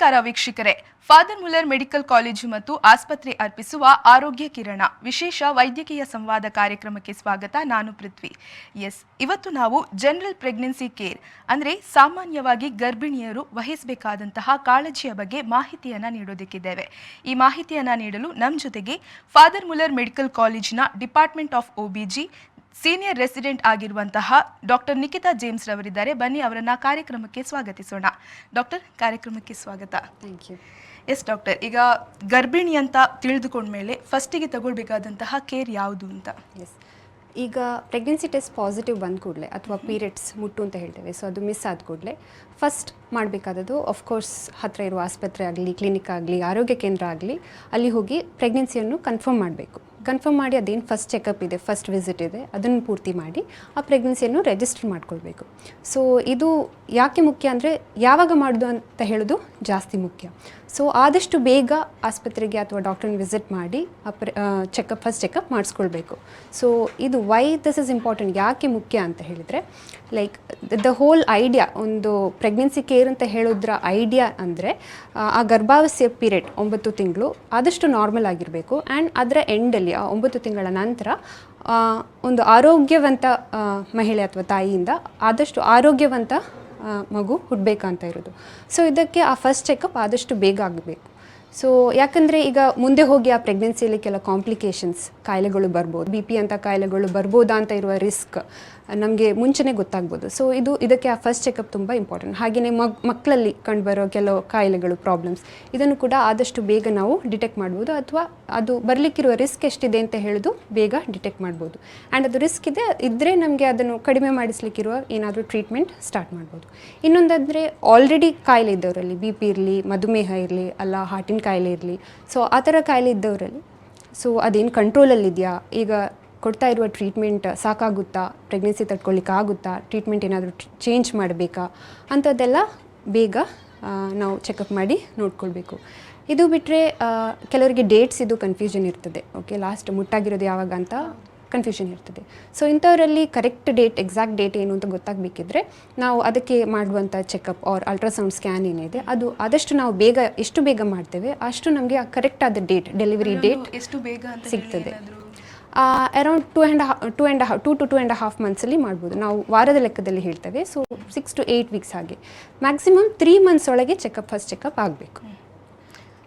ನಮಸ್ಕಾರ ವೀಕ್ಷಕರೇ. Father Muller medical college ಮತ್ತು ಆಸ್ಪತ್ರೆ ಅರ್ಪಿಸುವ ಆರೋಗ್ಯ ಕಿರಣ ವಿಶೇಷ ವೈದ್ಯಕೀಯ ಸಂವಾದ ಕಾರ್ಯಕ್ರಮಕ್ಕೆ ಸ್ವಾಗತ. ನಾನು ಪೃಥ್ವಿ. ಇವತ್ತು ನಾವು ಜನರಲ್ ಪ್ರೆಗ್ನೆನ್ಸಿ ಕೇರ್ ಅಂದರೆ ಸಾಮಾನ್ಯವಾಗಿ ಗರ್ಭಿಣಿಯರು ವಹಿಸಬೇಕಾದಂತಹ ಕಾಳಜಿಯ ಬಗ್ಗೆ ಮಾಹಿತಿಯನ್ನು ನೀಡೋದಕ್ಕಿದ್ದೇವೆ. ಈ ಮಾಹಿತಿಯನ್ನು ನೀಡಲು ನಮ್ಮ ಜೊತೆಗೆ ಫಾದರ್ ಮುಲ್ಲರ್ ಮೆಡಿಕಲ್ ಕಾಲೇಜಿನ department of OBG senior resident ಆಗಿರುವಂತಹ ಡಾಕ್ಟರ್ ನಿಕಿತಾ ಜೇಮ್ಸ್ ರವರಿದ್ದಾರೆ. ಬನ್ನಿ ಅವರನ್ನ ಕಾರ್ಯಕ್ರಮಕ್ಕೆ ಸ್ವಾಗತಿಸೋಣ. ಡಾಕ್ಟರ್, ಕಾರ್ಯಕ್ರಮಕ್ಕೆ ಸ್ವಾಗತ. Thank you. ಎಸ್ ಡಾಕ್ಟರ್, ಈಗ ಗರ್ಭಿಣಿ ಅಂತ ತಿಳಿದುಕೊಂಡ್ಮೇಲೆ ಫಸ್ಟಿಗೆ ತಗೊಳ್ಬೇಕಾದಂತಹ ಕೇರ್ ಯಾವುದು ಅಂತ? ಎಸ್, ಈಗ ಪ್ರೆಗ್ನೆನ್ಸಿ ಟೆಸ್ಟ್ ಪಾಸಿಟಿವ್ ಬಂದ ಕೂಡಲೇ ಅಥವಾ ಪೀರಿಯಡ್ಸ್ ಮುಟ್ಟು ಅಂತ ಹೇಳ್ತೇವೆ, ಸೊ ಅದು ಮಿಸ್ ಆದ ಕೂಡಲೇ ಫಸ್ಟ್ ಮಾಡಬೇಕಾದದ್ದು ಆಫ್ಕೋರ್ಸ್ ಹತ್ತಿರ ಇರುವ ಆಸ್ಪತ್ರೆ ಆಗಲಿ, ಕ್ಲಿನಿಕ್ ಆಗಲಿ, ಆರೋಗ್ಯ ಕೇಂದ್ರ ಆಗಲಿ, ಅಲ್ಲಿ ಹೋಗಿ ಪ್ರೆಗ್ನೆನ್ಸಿಯನ್ನು ಕನ್ಫರ್ಮ್ ಮಾಡಬೇಕು. ಕನ್ಫರ್ಮ್ ಮಾಡಿ ಅದೇನು ಫಸ್ಟ್ ಚೆಕಪ್ ಇದೆ, ಫಸ್ಟ್ ವಿಸಿಟ್ ಇದೆ, ಅದನ್ನು ಪೂರ್ತಿ ಮಾಡಿ ಆ ಪ್ರೆಗ್ನೆನ್ಸಿಯನ್ನು ರಿಜಿಸ್ಟರ್ ಮಾಡ್ಕೊಳ್ಬೇಕು. ಸೊ ಇದು ಯಾಕೆ ಮುಖ್ಯ ಅಂದರೆ ಯಾವಾಗ ಮಾಡೋದು ಅಂತ ಹೇಳೋದು ಜಾಸ್ತಿ ಮುಖ್ಯ. ಸೊ ಆದಷ್ಟು ಬೇಗ ಆಸ್ಪತ್ರೆಗೆ ಅಥವಾ ಡಾಕ್ಟ್ರನ್ನ ವಿಸಿಟ್ ಮಾಡಿ ಫಸ್ಟ್ ಚೆಕಪ್ ಮಾಡಿಸ್ಕೊಳ್ಬೇಕು. ಸೊ ಇದು ವೈ ದಿಸ್ ಇಸ್ ಇಂಪಾರ್ಟೆಂಟ್, ಯಾಕೆ ಮುಖ್ಯ ಅಂತ ಹೇಳಿದರೆ, ಲೈಕ್ ದ ಹೋಲ್ ಐಡಿಯಾ, ಒಂದು ಪ್ರೆಗ್ನೆನ್ಸಿ ಕೇರ್ ಅಂತ ಹೇಳೋದ್ರ ಐಡಿಯಾ ಅಂದರೆ ಆ ಗರ್ಭಾವಸ್ಥೆಯ ಪೀರಿಯಡ್ 9 ತಿಂಗಳು ಆದಷ್ಟು ನಾರ್ಮಲ್ ಆಗಿರಬೇಕು. ಆ್ಯಂಡ್ ಅದರ ಎಂಡಲ್ಲಿ 9 ತಿಂಗಳ ನಂತರ ಒಂದು ಆರೋಗ್ಯವಂತ ಮಹಿಳೆ ಅಥವಾ ತಾಯಿಯಿಂದ ಆದಷ್ಟು ಆರೋಗ್ಯವಂತ ಮಗು ಹುಟ್ಟಬೇಕಂತ ಇರೋದು. ಸೊ ಇದಕ್ಕೆ ಆ ಫಸ್ಟ್ ಚೆಕಪ್ ಆದಷ್ಟು ಬೇಗ ಆಗಬೇಕು. ಸೊ ಯಾಕಂದರೆ ಈಗ ಮುಂದೆ ಹೋಗಿ ಆ ಪ್ರೆಗ್ನೆನ್ಸಿಯಲ್ಲಿ ಕೆಲ ಕಾಂಪ್ಲಿಕೇಶನ್ಸ್, ಕಾಯಿಲೆಗಳು ಬರ್ಬೋದು, BP ಅಂತ ಕಾಯಿಲೆಗಳು ಬರ್ಬೋದಾ ಅಂತ ಇರುವ ರಿಸ್ಕ್ ನಮಗೆ ಮುಂಚೆನೇ ಗೊತ್ತಾಗ್ಬೋದು. ಸೊ ಇದಕ್ಕೆ ಆ ಫಸ್ಟ್ ಚೆಕಪ್ ತುಂಬ ಇಂಪಾರ್ಟೆಂಟ್. ಹಾಗೆಯೇ ಮಕ್ಕಳಲ್ಲಿ ಕಂಡುಬರೋ ಕೆಲವು ಕಾಯಿಲೆಗಳು, ಪ್ರಾಬ್ಲಮ್ಸ್, ಇದನ್ನು ಕೂಡ ಆದಷ್ಟು ಬೇಗ ನಾವು ಡಿಟೆಕ್ಟ್ ಮಾಡ್ಬೋದು, ಅಥವಾ ಅದು ಬರಲಿಕ್ಕಿರುವ ರಿಸ್ಕ್ ಎಷ್ಟಿದೆ ಅಂತ ಹೇಳೋದು ಬೇಗ ಡಿಟೆಕ್ಟ್ ಮಾಡ್ಬೋದು. ಆ್ಯಂಡ್ ಅದು ರಿಸ್ಕ್ ಇದ್ದರೆ ನಮಗೆ ಅದನ್ನು ಕಡಿಮೆ ಮಾಡಿಸ್ಲಿಕ್ಕಿರುವ ಏನಾದರೂ ಟ್ರೀಟ್ಮೆಂಟ್ ಸ್ಟಾರ್ಟ್ ಮಾಡ್ಬೋದು. ಇನ್ನೊಂದಾದರೆ ಆಲ್ರೆಡಿ ಕಾಯಿಲೆ ಇದ್ದವರಲ್ಲಿ, BP ಇರಲಿ, ಮಧುಮೇಹ ಇರಲಿ, ಅಲ್ಲ ಹಾರ್ಟಿನ ಕಾಯಿಲೆ ಇರಲಿ, ಸೊ ಆ ಥರ ಕಾಯಿಲೆ ಇದ್ದವರಲ್ಲಿ ಸೊ ಅದೇನು ಕಂಟ್ರೋಲಲ್ಲಿದೆಯಾ, ಈಗ ಕೊಡ್ತಾ ಇರುವ ಟ್ರೀಟ್ಮೆಂಟ್ ಸಾಕಾಗುತ್ತಾ, ಪ್ರೆಗ್ನೆನ್ಸಿ ತಡ್ಕೊಳ್ಳಿಕ್ಕಾಗುತ್ತಾ, ಟ್ರೀಟ್ಮೆಂಟ್ ಏನಾದರೂ ಚೇಂಜ್ ಮಾಡಬೇಕಾ ಅಂಥದ್ದೆಲ್ಲ ಬೇಗ ನಾವು ಚೆಕಪ್ ಮಾಡಿ ನೋಡ್ಕೊಳ್ಬೇಕು. ಇದು ಬಿಟ್ಟರೆ ಕೆಲವರಿಗೆ ಡೇಟ್ಸ್ ಇದು ಕನ್ಫ್ಯೂಷನ್ ಇರ್ತದೆ. ಓಕೆ, ಲಾಸ್ಟ್ ಮುಟ್ಟಾಗಿರೋದು ಯಾವಾಗ ಅಂತ ಕನ್ಫ್ಯೂಷನ್ ಇರ್ತದೆ. ಸೊ ಇಂಥವರಲ್ಲಿ ಕರೆಕ್ಟ್ ಡೇಟ್, ಎಕ್ಸಾಕ್ಟ್ ಡೇಟ್ ಏನು ಅಂತ ಗೊತ್ತಾಗಬೇಕಿದ್ರೆ ನಾವು ಅದಕ್ಕೆ ಮಾಡುವಂಥ ಚೆಕಪ್ ಆರ್ ಅಲ್ಟ್ರಾಸೌಂಡ್ ಸ್ಕ್ಯಾನ್ ಏನಿದೆ ಅದು ಆದಷ್ಟು ನಾವು ಎಷ್ಟು ಬೇಗ ಮಾಡ್ತೇವೆ ಅಷ್ಟು ನಮಗೆ ಆ ಕರೆಕ್ಟ್ ಆದ ಡೇಟ್, ಡೆಲಿವರಿ ಡೇಟ್ ಎಷ್ಟು ಬೇಗ ಅಂತ ಸಿಗ್ತದೆ. ಅರೌಂಡ್ 2 to 2.5 ಮಂತ್ಸಲ್ಲಿ ಮಾಡ್ಬೋದು. ನಾವು ವಾರದ ಲೆಕ್ಕದಲ್ಲಿ ಹೇಳ್ತೇವೆ. ಸೊ 6 to 8 ವೀಕ್ಸ್ ಹಾಗೆ, ಮ್ಯಾಕ್ಸಿಮಮ್ 3 ಮಂತ್ಸ್ ಒಳಗೆ ಫಸ್ಟ್ ಚೆಕಪ್ ಆಗಬೇಕು.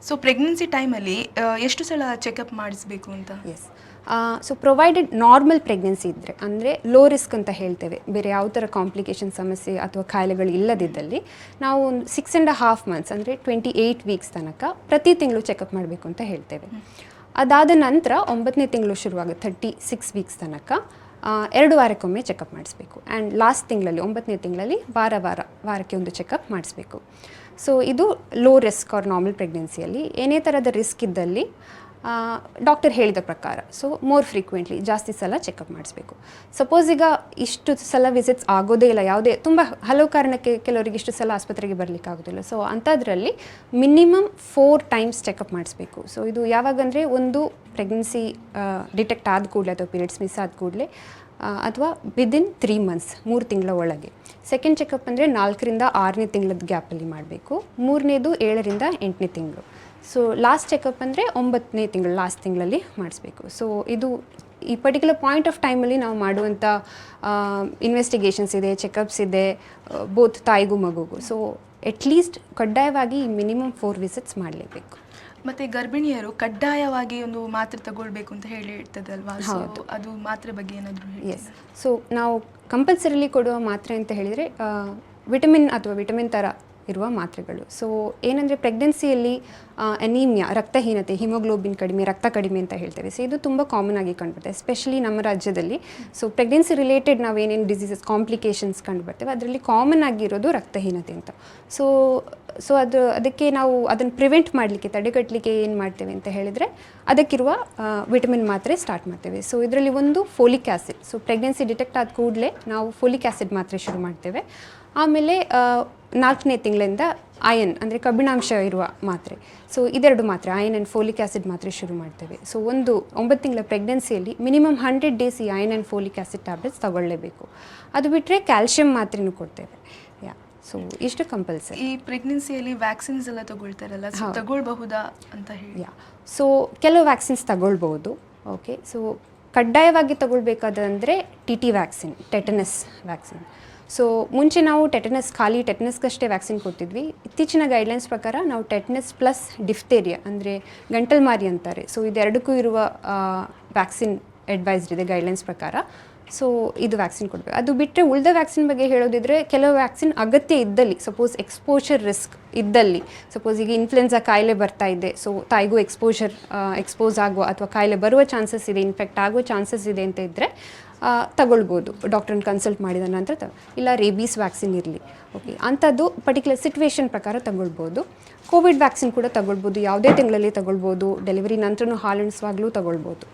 ಸೊ ಪ್ರೆಗ್ನೆನ್ಸಿ ಟೈಮಲ್ಲಿ ಎಷ್ಟು ಸಲ ಚೆಕಪ್ ಮಾಡಿಸ್ಬೇಕು ಅಂತ? Yes, so provided normal pregnancy ಇದ್ದರೆ, ಅಂದರೆ ಲೋ ರಿಸ್ಕ್ ಅಂತ ಹೇಳ್ತೇವೆ, ಬೇರೆ ಯಾವ ಥರ ಕಾಂಪ್ಲಿಕೇಶನ್ ಸಮಸ್ಯೆ ಅಥವಾ ಕಾಯಿಲೆಗಳು ಇಲ್ಲದಿದ್ದಲ್ಲಿ ನಾವು ಒಂದು 6.5 ಮಂತ್ಸ್ ಅಂದರೆ 28 ವೀಕ್ಸ್ ತನಕ ಪ್ರತಿ ತಿಂಗಳು ಚೆಕಪ್ ಮಾಡಬೇಕು ಅಂತ ಹೇಳ್ತೇವೆ. ಅದಾದ ನಂತರ 9ನೇ ತಿಂಗಳು ಶುರುವಾಗುತ್ತೆ 36 ವೀಕ್ಸ್ ತನಕ 2 ವಾರಕ್ಕೊಮ್ಮೆ ಚೆಕಪ್ ಮಾಡಿಸ್ಬೇಕು. ಆ್ಯಂಡ್ ಲಾಸ್ಟ್ ತಿಂಗಳಲ್ಲಿ 9ನೇ ತಿಂಗಳಲ್ಲಿ ವಾರಕ್ಕೆ ಒಂದು ಚೆಕಪ್ ಮಾಡಿಸ್ಬೇಕು. ಸೊ ಇದು ಲೋ ರಿಸ್ಕ್ ಆರ್ ನಾರ್ಮಲ್ ಪ್ರೆಗ್ನೆನ್ಸಿಯಲ್ಲಿ. ಏನೇ ಥರದ ರಿಸ್ಕ್ ಇದ್ದಲ್ಲಿ ಡಾಕ್ಟರ್ ಹೇಳಿದ ಪ್ರಕಾರ ಸೊ ಮೋರ್ ಫ್ರೀಕ್ವೆಂಟ್ಲಿ, ಜಾಸ್ತಿ ಸಲ ಚೆಕಪ್ ಮಾಡಿಸ್ಬೇಕು. ಸಪೋಸ್ ಈಗ ಇಷ್ಟು ಸಲ ವಿಸಿಟ್ಸ್ ಆಗೋದೇ ಇಲ್ಲ, ಯಾವುದೇ ತುಂಬ ಹಲವು ಕಾರಣಕ್ಕೆ ಕೆಲವರಿಗೆ ಇಷ್ಟು ಸಲ ಆಸ್ಪತ್ರೆಗೆ ಬರಲಿಕ್ಕೆ ಆಗೋದಿಲ್ಲ. ಸೊ ಅಂಥದ್ರಲ್ಲಿ ಮಿನಿಮಮ್ 4 ಟೈಮ್ಸ್ ಚೆಕಪ್ ಮಾಡಿಸ್ಬೇಕು. ಸೊ ಇದು ಯಾವಾಗಂದರೆ ಒಂದು ಪ್ರೆಗ್ನೆನ್ಸಿ ಡಿಟೆಕ್ಟ್ ಆದ ಕೂಡಲೇ ಅಥವಾ ಪೀರಿಯಡ್ಸ್ ಮಿಸ್ ಆದ ಕೂಡಲೇ ಅಥವಾ ವಿದಿನ್ 3 ಮಂತ್ಸ್ 3 ತಿಂಗಳ ಒಳಗೆ. ಸೆಕೆಂಡ್ ಚೆಕಪ್ ಅಂದರೆ 4ರಿಂದ 6ನೇ ತಿಂಗಳದ ಗ್ಯಾಪಲ್ಲಿ ಮಾಡಬೇಕು. 3ನೇದು 7ರಿಂದ 8ನೇ ತಿಂಗಳು. ಸೊ ಲಾಸ್ಟ್ ಚೆಕಪ್ ಅಂದರೆ 9ನೇ ತಿಂಗಳು, ಲಾಸ್ಟ್ ತಿಂಗಳಲ್ಲಿ ಮಾಡಿಸ್ಬೇಕು. ಸೊ ಇದು ಈ ಪರ್ಟಿಕ್ಯುಲರ್ ಪಾಯಿಂಟ್ ಆಫ್ ಟೈಮಲ್ಲಿ ನಾವು ಮಾಡುವಂಥ ಇನ್ವೆಸ್ಟಿಗೇಷನ್ಸ್ ಇದೆ, ಚೆಕಪ್ಸ್ ಇದೆ, ಬೋತ್ ತಾಯಿಗೂ ಮಗುಗೂ. ಸೊ ಅಟ್ಲೀಸ್ಟ್ ಕಡ್ಡಾಯವಾಗಿ ಮಿನಿಮಮ್ 4 ವಿಸಿಟ್ಸ್ ಮಾಡಲೇಬೇಕು. ಮತ್ತು ಗರ್ಭಿಣಿಯರು ಕಡ್ಡಾಯವಾಗಿ ಒಂದು ಮಾತ್ರೆ ತಗೊಳ್ಬೇಕು ಅಂತ ಹೇಳಿರ್ತದಲ್ವಾ? ಹೌದು. ಅದು ಮಾತ್ರೆ ಬಗ್ಗೆ ಏನಾದರೂ ಹೇಳಿ? ಎಸ್, ಸೊ ನಾವು ಕಂಪಲ್ಸರಿಲಿ ಕೊಡುವ ಮಾತ್ರೆ ಅಂತ ಹೇಳಿದರೆ ವಿಟಮಿನ್ ಅಥವಾ ವಿಟಮಿನ್ ಥರ ಇರುವ ಮಾತ್ರೆಗಳು. ಸೊ ಏನಂದರೆ ಪ್ರೆಗ್ನೆನ್ಸಿಯಲ್ಲಿ ಅನೀಮಿಯಾ, ರಕ್ತಹೀನತೆ, ಹಿಮೋಗ್ಲೋಬಿನ್ ಕಡಿಮೆ, ರಕ್ತ ಕಡಿಮೆ ಅಂತ ಹೇಳ್ತೇವೆ. ಸೊ ಇದು ತುಂಬ ಕಾಮನ್ ಆಗಿ ಕಂಡುಬರ್ತದೆ, ಎಸ್ಪೆಷಲಿ ನಮ್ಮ ರಾಜ್ಯದಲ್ಲಿ. ಸೊ ಪ್ರೆಗ್ನೆನ್ಸಿ ರಿಲೇಟೆಡ್ ನಾವೇನೇನು ಡಿಸೀಸಸ್, ಕಾಂಪ್ಲಿಕೇಶನ್ಸ್ ಕಂಡುಬರ್ತೇವೆ ಅದರಲ್ಲಿ ಕಾಮನ್ ಆಗಿರೋದು ರಕ್ತಹೀನತೆ ಅಂತ. ಸೊ ಅದಕ್ಕೆ ನಾವು ಅದನ್ನು ಪ್ರಿವೆಂಟ್ ಮಾಡಲಿಕ್ಕೆ, ತಡೆಗಟ್ಟಲಿಕ್ಕೆ ಏನು ಮಾಡ್ತೇವೆ ಅಂತ ಹೇಳಿದರೆ ಅದಕ್ಕಿರುವ ವಿಟಮಿನ್ ಮಾತ್ರೆ ಸ್ಟಾರ್ಟ್ ಮಾಡ್ತೇವೆ. ಸೊ ಇದರಲ್ಲಿ ಒಂದು folic acid. So pregnancy detect ಆದ ಕೂಡಲೇ ನಾವು ಫೋಲಿಕ್ ಆ್ಯಸಿಡ್ ಮಾತ್ರೆ ಶುರು ಮಾಡ್ತೇವೆ. ಆಮೇಲೆ 4ನೇ ತಿಂಗಳಿಂದ ಅಯನ್ ಅಂದರೆ ಕಬ್ಬಿಣಾಂಶ ಇರುವ ಮಾತ್ರೆ. ಸೊ ಇದೆರಡು ಮಾತ್ರೆ, ಅಯನ್ ಆ್ಯಂಡ್ ಫೋಲಿಕ್ ಆ್ಯಸಿಡ್ ಮಾತ್ರೆ ಶುರು ಮಾಡ್ತೇವೆ. ಸೊ 9 ತಿಂಗಳ ಪ್ರೆಗ್ನೆನ್ಸಿಯಲ್ಲಿ ಮಿನಿಮಮ್ 100 ಡೇಸ್ ಈ iron and folic acid tablets ತಗೊಳ್ಳೇಬೇಕು. ಅದು ಬಿಟ್ಟರೆ ಕ್ಯಾಲ್ಶಿಯಂ ಮಾತ್ರೆನೂ ಕೊಡ್ತೇವೆ. ಸೊ ಇಷ್ಟು ಕಂಪಲ್ಸರಿ. ಈ ಪ್ರೆಗ್ನೆನ್ಸಿಯಲ್ಲಿ ವ್ಯಾಕ್ಸಿನ್ಸ್ ಎಲ್ಲ ತಗೊಳ್ತಾರಲ್ಲ, ಸೊ ತಗೊಳ್ಬಹುದಾ ಅಂತ ಹೇಳಿ. ಯಾ, ಸೊ ಕೆಲವು ವ್ಯಾಕ್ಸಿನ್ಸ್ ತಗೊಳ್ಬೋದು. ಓಕೆ, ಸೊ ಕಡ್ಡಾಯವಾಗಿ ತಗೊಳ್ಬೇಕಾದಂದರೆ T T vaccine, tetanus vaccine. So ಮುಂಚೆ ನಾವು ಖಾಲಿ ಟೆಟನಸ್ಗಷ್ಟೇ ವ್ಯಾಕ್ಸಿನ್ ಕೊಡ್ತಿದ್ವಿ. ಇತ್ತೀಚಿನ ಗೈಡ್ಲೈನ್ಸ್ ಪ್ರಕಾರ ನಾವು ಟೆಟನಸ್ ಪ್ಲಸ್ ಡಿಫ್ತೇರಿಯಾ ಅಂದರೆ ಗಂಟಲ್ಮಾರಿ ಅಂತಾರೆ, ಸೊ ಇದೆರಡಕ್ಕೂ ಇರುವ ವ್ಯಾಕ್ಸಿನ್ ಅಡ್ವೈಸ್ಡ್ ಇದೆ ಗೈಡ್ಲೈನ್ಸ್ ಪ್ರಕಾರ. ಸೊ ಇದು ವ್ಯಾಕ್ಸಿನ್ ಕೊಡಬೇಕು. ಅದು ಬಿಟ್ಟರೆ ಉಳಿದ ವ್ಯಾಕ್ಸಿನ್ ಬಗ್ಗೆ ಹೇಳೋದಿದ್ರೆ, ಕೆಲವು ವ್ಯಾಕ್ಸಿನ್ ಅಗತ್ಯ ಇದ್ದಲ್ಲಿ, ಸಪೋಸ್ ಎಕ್ಸ್ಪೋಜರ್ ರಿಸ್ಕ್ ಇದ್ದಲ್ಲಿ, ಸಪೋಸ್ ಈಗ ಇನ್ಫ್ಲುಯೆನ್ಸಾ ಕಾಯಿಲೆ ಬರ್ತಾ ಇದೆ, ಸೊ ತಾಯಿಗೂ ಎಕ್ಸ್ಪೋಸ್ ಆಗುವ ಅಥವಾ ಕಾಯಿಲೆ ಬರುವ ಚಾನ್ಸಸ್ ಇದೆ, ಇನ್ಫೆಕ್ಟ್ ಆಗುವ ಚಾನ್ಸಸ್ ಇದೆ ಅಂತ ಇದ್ದರೆ ತಗೊಳ್ಬೋದು ಡಾಕ್ಟ್ರನ್ನ ಕನ್ಸಲ್ಟ್ ಮಾಡಿದ ನಂತರ. ಇಲ್ಲ ರೇಬೀಸ್ ವ್ಯಾಕ್ಸಿನ್ ಇರಲಿ, ಓಕೆ, ಅಂಥದ್ದು ಪರ್ಟಿಕ್ಯುಲರ್ ಸಿಚುವೇಷನ್ ಪ್ರಕಾರ ತಗೊಳ್ಬೋದು. ಕೋವಿಡ್ ವ್ಯಾಕ್ಸಿನ್ ಕೂಡ ತಗೊಳ್ಬೋದು, ಯಾವುದೇ ತಿಂಗಳಲ್ಲಿ ತಗೊಳ್ಬೋದು, ಡೆಲಿವರಿ ನಂತರನೂ ಹಾಲುಣಿಸುವಾಗಲೂ ತಗೊಳ್ಬೋದು.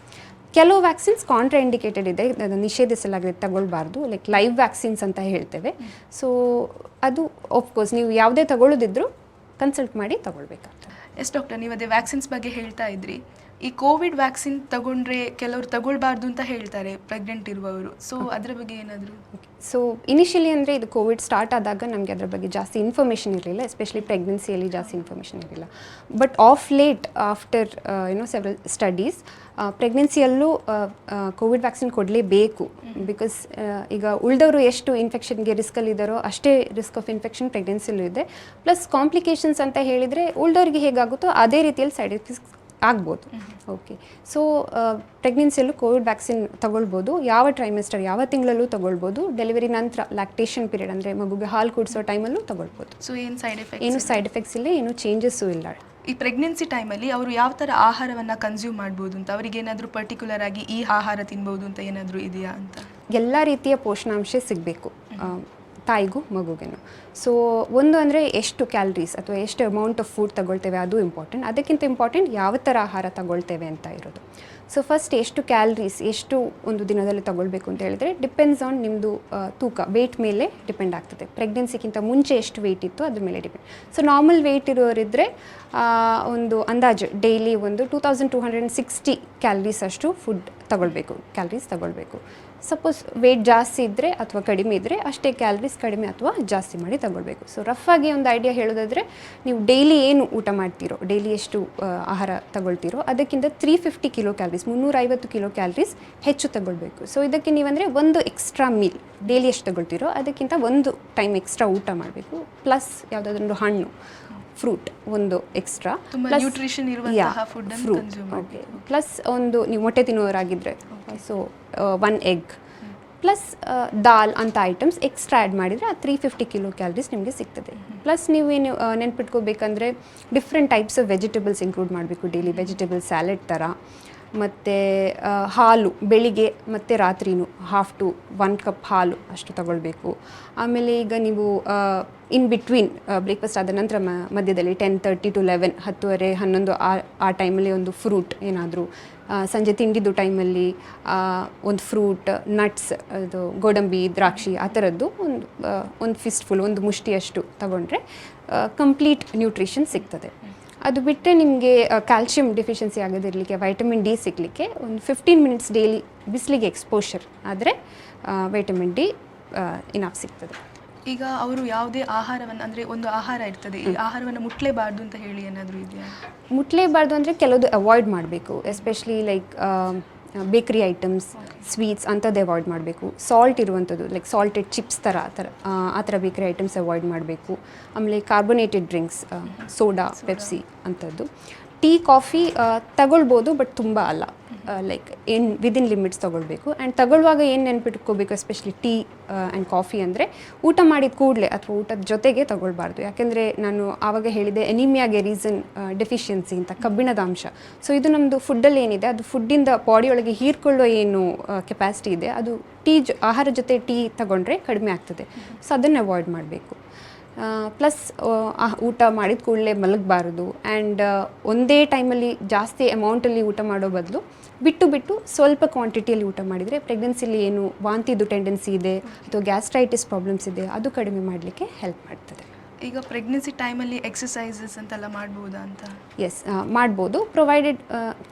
ಕೆಲವು ವ್ಯಾಕ್ಸಿನ್ಸ್ ಕಾಂಟ್ರಾ ಇಂಡಿಕೇಟೆಡ್ ಇದೆ, ನಿಷೇಧಿಸಲಾಗಿದೆ, ತಗೊಳ್ಬಾರ್ದು, ಲೈಕ್ ಲೈವ್ ವ್ಯಾಕ್ಸಿನ್ಸ್ ಅಂತ ಹೇಳ್ತೇವೆ. ಸೊ ಅದು ಆಫ್ಕೋರ್ಸ್ ನೀವು ಯಾವುದೇ ತಗೊಳ್ಳೋದಿದ್ರೂ ಕನ್ಸಲ್ಟ್ ಮಾಡಿ ತಗೊಳ್ಬೇಕಾಗ್ತದೆ. ಎಸ್ ಡಾಕ್ಟರ್, ನೀವು ಅದೇ ವ್ಯಾಕ್ಸಿನ್ಸ್ ಬಗ್ಗೆ ಹೇಳ್ತಾ ಇದ್ರಿ. ಈ ಕೋವಿಡ್ ವ್ಯಾಕ್ಸಿನ್ ತಗೊಂಡ್ರೆ ಕೆಲವರು ತಗೊಳ್ಬಾರ್ದು ಅಂತ ಹೇಳ್ತಾರೆ ಪ್ರೆಗ್ನೆಂಟ್ ಇರುವವರು, ಸೊ ಅದರ ಬಗ್ಗೆ ಏನಾದರೂ? ಸೊ ಇನಿಷಿಯಲಿ ಅಂದರೆ ಇದು ಕೋವಿಡ್ ಸ್ಟಾರ್ಟ್ ಆದಾಗ ನಮಗೆ ಅದರ ಬಗ್ಗೆ ಜಾಸ್ತಿ ಇನ್ಫಾರ್ಮೇಷನ್ ಇರಲಿಲ್ಲ, ಎಸ್ಪೆಷಲಿ ಪ್ರೆಗ್ನೆನ್ಸಿಯಲ್ಲಿ ಜಾಸ್ತಿ ಇನ್ಫಾರ್ಮೇಷನ್ ಇರಲಿಲ್ಲ. But of late after several studies ಪ್ರೆಗ್ನೆನ್ಸಿಯಲ್ಲೂ ಕೋವಿಡ್ ವ್ಯಾಕ್ಸಿನ್ ಕೊಡಲೇಬೇಕು. ಬಿಕಾಸ್ ಈಗ ಉಳಿದವರು ಎಷ್ಟು ಇನ್ಫೆಕ್ಷನ್ಗೆ ರಿಸ್ಕಲ್ಲಿದ್ದಾರೋ ಅಷ್ಟೇ ರಿಸ್ಕ್ ಆಫ್ ಇನ್ಫೆಕ್ಷನ್ ಪ್ರೆಗ್ನೆನ್ಸಿಯಲ್ಲೂ ಇದೆ. ಪ್ಲಸ್ ಕಾಂಪ್ಲಿಕೇಶನ್ಸ್ ಅಂತ ಹೇಳಿದರೆ ಉಳಿದವ್ರಿಗೆ ಹೇಗಾಗುತ್ತೋ ಅದೇ ರೀತಿಯಲ್ಲಿ ಸೈಡ್ ಎಫೆಕ್ಟ್ಸ್ ಆಗ್ಬೋದು. ಓಕೆ, ಸೊ ಪ್ರೆಗ್ನೆನ್ಸಿಯಲ್ಲೂ ಕೋವಿಡ್ ವ್ಯಾಕ್ಸಿನ್ ತಗೊಳ್ಬೋದು, ಯಾವ ಟ್ರೈಮೆಸ್ಟರ್ ಯಾವ ತಿಂಗಳಲ್ಲೂ ತಗೊಳ್ಬೋದು, ಡೆಲಿವರಿ ನಂತರ ಲ್ಯಾಕ್ಟೇಷನ್ ಪೀರಿಯಡ್ ಅಂದರೆ ಮಗುಗೆ ಹಾಲು ಕುಡಿಸೋ ಟೈಮಲ್ಲೂ ತಗೊಳ್ಬೋದು. ಸೊ ಏನು ಸೈಡ್ ಎಫೆಕ್ಟ್ಸ್ ಇಲ್ಲ, ಏನು ಚೇಂಜಸ್ಸೂ ಇಲ್ಲ. ಈ ಪ್ರೆಗ್ನೆನ್ಸಿ ಟೈಮಲ್ಲಿ ಅವರು ಯಾವ ಥರ ಆಹಾರವನ್ನು ಕನ್ಸ್ಯೂಮ್ ಮಾಡ್ಬೋದು ಅಂತ, ಅವರಿಗೆ ಏನಾದರೂ ಪರ್ಟಿಕ್ಯುಲರ್ ಆಗಿ ಈ ಆಹಾರ ತಿನ್ಬೋದು ಅಂತ ಏನಾದರೂ ಇದೆಯಾ ಅಂತ? ಎಲ್ಲ ರೀತಿಯ ಪೋಷಣಾಂಶ ಸಿಗಬೇಕು ತಾಯಿಗೂ ಮಗುಗೇನು. ಸೊ ಒಂದು ಅಂದರೆ ಎಷ್ಟು ಕ್ಯಾಲರೀಸ್ ಅಥವಾ ಎಷ್ಟು ಅಮೌಂಟ್ ಆಫ್ ಫುಡ್ ತಗೊಳ್ತೇವೆ ಅದು ಇಂಪಾರ್ಟೆಂಟ್. ಅದಕ್ಕಿಂತ ಇಂಪಾರ್ಟೆಂಟ್ ಯಾವ ಥರ ಆಹಾರ ತಗೊಳ್ತೇವೆ ಅಂತ ಇರೋದು. ಸೊ ಫಸ್ಟ್ ಎಷ್ಟು ಕ್ಯಾಲರೀಸ್ ಎಷ್ಟು ಒಂದು ದಿನದಲ್ಲಿ ತಗೊಳ್ಬೇಕು ಅಂತ ಹೇಳಿದರೆ ಡಿಪೆಂಡ್ಸ್ ಆನ್ ನಿಮ್ಮದು ತೂಕ, ವೆಯ್ಟ್ ಮೇಲೆ ಡಿಪೆಂಡ್ ಆಗ್ತದೆ. ಪ್ರೆಗ್ನೆನ್ಸಿಗಿಂತ ಮುಂಚೆ ಎಷ್ಟು ವೆಯ್ಟ್ ಇತ್ತು ಅದ್ರ ಮೇಲೆ ಡಿಪೆಂಡ್. ಸೊ ನಾರ್ಮಲ್ ವೆಯ್ಟ್ ಇರೋರಿದ್ದರೆ ಒಂದು ಅಂದಾಜು ಡೈಲಿ ಒಂದು 2260 ಕ್ಯಾಲರೀಸ್ ಅಷ್ಟು ಫುಡ್ ತಗೊಳ್ಬೇಕು. ಸಪೋಸ್ ವೆಯ್ಟ್ ಜಾಸ್ತಿ ಇದ್ದರೆ ಅಥವಾ ಕಡಿಮೆ ಇದ್ದರೆ ಅಷ್ಟೇ ಕ್ಯಾಲರೀಸ್ ಕಡಿಮೆ ಅಥವಾ ಜಾಸ್ತಿ ಮಾಡಿ ತಗೊಳ್ಬೇಕು. ಸೊ ರಫಾಗಿ ಒಂದು ಐಡಿಯಾ ಹೇಳೋದಾದರೆ, ನೀವು ಡೈಲಿ ಏನು ಊಟ ಮಾಡ್ತೀರೋ, ಡೈಲಿ ಎಷ್ಟು ಆಹಾರ ತಗೊಳ್ತೀರೋ ಅದಕ್ಕಿಂತ 350 ಕಿಲೋ ಕ್ಯಾಲರೀಸ್ 350 ಕಿಲೋ ಕ್ಯಾಲರೀಸ್ ಹೆಚ್ಚು ತಗೊಳ್ಬೇಕು. ಸೊ ಇದಕ್ಕೆ ನೀವಂದರೆ ಒಂದು ಎಕ್ಸ್ಟ್ರಾ ಮೀಲ್ ಡೈಲಿ ಎಷ್ಟು ತಗೊಳ್ತೀರೋ ಅದಕ್ಕಿಂತ ಒಂದು ಟೈಮ್ ಎಕ್ಸ್ಟ್ರಾ ಊಟ ಮಾಡಬೇಕು. ಪ್ಲಸ್ ಯಾವುದಾದ್ರೊಂದು ಹಣ್ಣು, ಫ್ರೂಟ್ ಒಂದು ಎಕ್ಸ್ಟ್ರಾ, ಪ್ಲಸ್ ಒಂದು ನೀವು ಮೊಟ್ಟೆ ತಿನ್ನುವವರಾಗಿದ್ದರೆ ಸೊ 1 ಎಗ್ ಪ್ಲಸ್ ದಾಲ್ ಅಂತ ಐಟಮ್ಸ್ ಎಕ್ಸ್ಟ್ರಾ ಆ್ಯಡ್ ಮಾಡಿದರೆ ಆ 350 ಕಿಲೋ ಕ್ಯಾಲರೀಸ್ ನಿಮಗೆ ಸಿಗ್ತದೆ. ಪ್ಲಸ್ ನೀವೇನು ನೆನ್ಪಿಟ್ಕೋಬೇಕಂದ್ರೆ different types of vegetables include ಮಾಡಬೇಕು ಡೈಲಿ, ವೆಜಿಟೇಬಲ್ ಸ್ಯಾಲೆಡ್ ಥರ. ಮತ್ತು ಹಾಲು ಬೆಳಿಗ್ಗೆ ಮತ್ತು ರಾತ್ರಿನೂ 1/2 to 1 ಕಪ್ ಹಾಲು ಅಷ್ಟು ತಗೊಳ್ಬೇಕು. ಆಮೇಲೆ ಈಗ ನೀವು ಇನ್ ಬಿಟ್ವೀನ್ ಬ್ರೇಕ್ಫಾಸ್ಟ್ ಆದ ನಂತರ ಮಧ್ಯದಲ್ಲಿ 10:30 to 11 10:30 11 ಆ ಟೈಮಲ್ಲಿ ಒಂದು ಫ್ರೂಟ್ ಏನಾದರೂ, ಸಂಜೆ ತಿಂಡಿದ್ದು ಟೈಮಲ್ಲಿ ಒಂದು ಫ್ರೂಟ್, ನಟ್ಸ್, ಅದು ಗೋಡಂಬಿ, ದ್ರಾಕ್ಷಿ ಆ ಥರದ್ದು ಒಂದು ಫಿಸ್ಟ್ಫುಲ್ ಒಂದು ಮುಷ್ಟಿಯಷ್ಟು ತಗೊಂಡ್ರೆ ಕಂಪ್ಲೀಟ್ ನ್ಯೂಟ್ರಿಷನ್ ಸಿಗ್ತದೆ. ಅದು ಬಿಟ್ಟರೆ ನಿಮಗೆ ಕ್ಯಾಲ್ಶಿಯಂ ಡೆಫಿಷಿಯನ್ಸಿ ಆಗದಿರಲಿಕ್ಕೆ, ವೈಟಮಿನ್ ಡಿ ಸಿಗಲಿಕ್ಕೆ ಒಂದು 15 ಮಿನಿಟ್ಸ್ ಡೈಲಿ ಬಿಸಿಲಿಗೆ ಎಕ್ಸ್ಪೋಷರ್ ಆದರೆ ವೈಟಮಿನ್ ಡಿ ಇನಾಫ್ ಸಿಗ್ತದೆ. ಈಗ ಅವರು ಯಾವುದೇ ಆಹಾರವನ್ನು, ಅಂದರೆ ಒಂದು ಆಹಾರ ಇರ್ತದೆ, ಈ ಆಹಾರವನ್ನು ಮುಟ್ಲೇಬಾರ್ದು ಅಂತ ಹೇಳಿ ಏನಾದರೂ ಇದೆಯಾ? ಮುಟ್ಲೇಬಾರ್ದು ಅಂದರೆ ಕೆಲವುದು ಅವಾಯ್ಡ್ ಮಾಡಬೇಕು, especially like bakery items, sweets ಅಂಥದ್ದು ಅವಾಯ್ಡ್ ಮಾಡಬೇಕು. ಸಾಲ್ಟ್ ಇರುವಂಥದ್ದು ಲೈಕ್ ಸಾಲ್ಟೆಡ್ ಚಿಪ್ಸ್ ಆ ಥರ ಬೇಕ್ರಿ ಐಟಮ್ಸ್ ಅವಾಯ್ಡ್ ಮಾಡಬೇಕು. ಆಮೇಲೆ ಕಾರ್ಬೋನೇಟೆಡ್ ಡ್ರಿಂಕ್ಸ್, ಸೋಡಾ, ಪೆಪ್ಸಿ ಅಂಥದ್ದು. ಟೀ, ಕಾಫಿ ತಗೊಳ್ಬೋದು, ಬಟ್ ತುಂಬ ಅಲ್ಲ, ಲೈಕ್ ವಿದಿನ್ ಲಿಮಿಟ್ಸ್ ತೊಗೊಳ್ಬೇಕು. ಆ್ಯಂಡ್ ತಗೊಳ್ಳುವಾಗ ಏನು ನೆನ್ಪಿಟ್ಕೋಬೇಕು, ಎಸ್ಪೆಷಲಿ ಟೀ ಆ್ಯಂಡ್ ಕಾಫಿ ಅಂದರೆ ಊಟ ಮಾಡಿದ ಕೂಡಲೇ ಅಥವಾ ಊಟದ ಜೊತೆಗೆ ತಗೊಳ್ಬಾರ್ದು. ಯಾಕೆಂದರೆ ನಾನು ಆವಾಗ ಹೇಳಿದೆ ಎನಿಮಿಯಾಗೆ ರೀಸನ್ ಡೆಫಿಷಿಯನ್ಸಿ ಅಂತ, ಕಬ್ಬಿಣದ ಅಂಶ. ಸೊ ಇದು ನಮ್ಮದು ಫುಡ್ಡಲ್ಲಿ ಏನಿದೆ ಅದು ಫುಡ್ಡಿಂದ ಬಾಡಿಯೊಳಗೆ ಹೀರ್ಕೊಳ್ಳೋ ಏನು ಕೆಪಾಸಿಟಿ ಇದೆ ಅದು ಆಹಾರ ಜೊತೆ ಟೀ ತಗೊಂಡ್ರೆ ಕಡಿಮೆ ಆಗ್ತದೆ. ಸೊ ಅದನ್ನು ಅವಾಯ್ಡ್ ಮಾಡಬೇಕು. ಪ್ಲಸ್ ಊಟ ಮಾಡಿದ ಕೂಡಲೇ ಮಲಗಬಾರ್ದು. ಆ್ಯಂಡ್ ಒಂದೇ ಟೈಮಲ್ಲಿ ಜಾಸ್ತಿ ಅಮೌಂಟಲ್ಲಿ ಊಟ ಮಾಡೋ ಬದಲು ಬಿಟ್ಟು ಸ್ವಲ್ಪ ಕ್ವಾಂಟಿಟಿಯಲ್ಲಿ ಊಟ ಮಾಡಿದರೆ ಪ್ರೆಗ್ನೆನ್ಸಿಲಿ ಏನು ವಾಂತಿದು ಟೆಂಡೆನ್ಸಿ ಇದೆ ಅಥವಾ ಗ್ಯಾಸ್ಟ್ರೈಟಿಸ್ ಪ್ರಾಬ್ಲಮ್ಸ್ ಇದೆ ಅದು ಕಡಿಮೆ ಮಾಡಲಿಕ್ಕೆ ಹೆಲ್ಪ್ ಮಾಡ್ತದೆ. ಈಗ ಪ್ರೆಗ್ನೆನ್ಸಿ ಟೈಮಲ್ಲಿ ಎಕ್ಸಸೈಸಸ್ ಅಂತೆಲ್ಲ ಮಾಡ್ಬೋದಾ ಅಂತ? ಎಸ್, ಮಾಡ್ಬೋದು, ಪ್ರೊವೈಡೆಡ್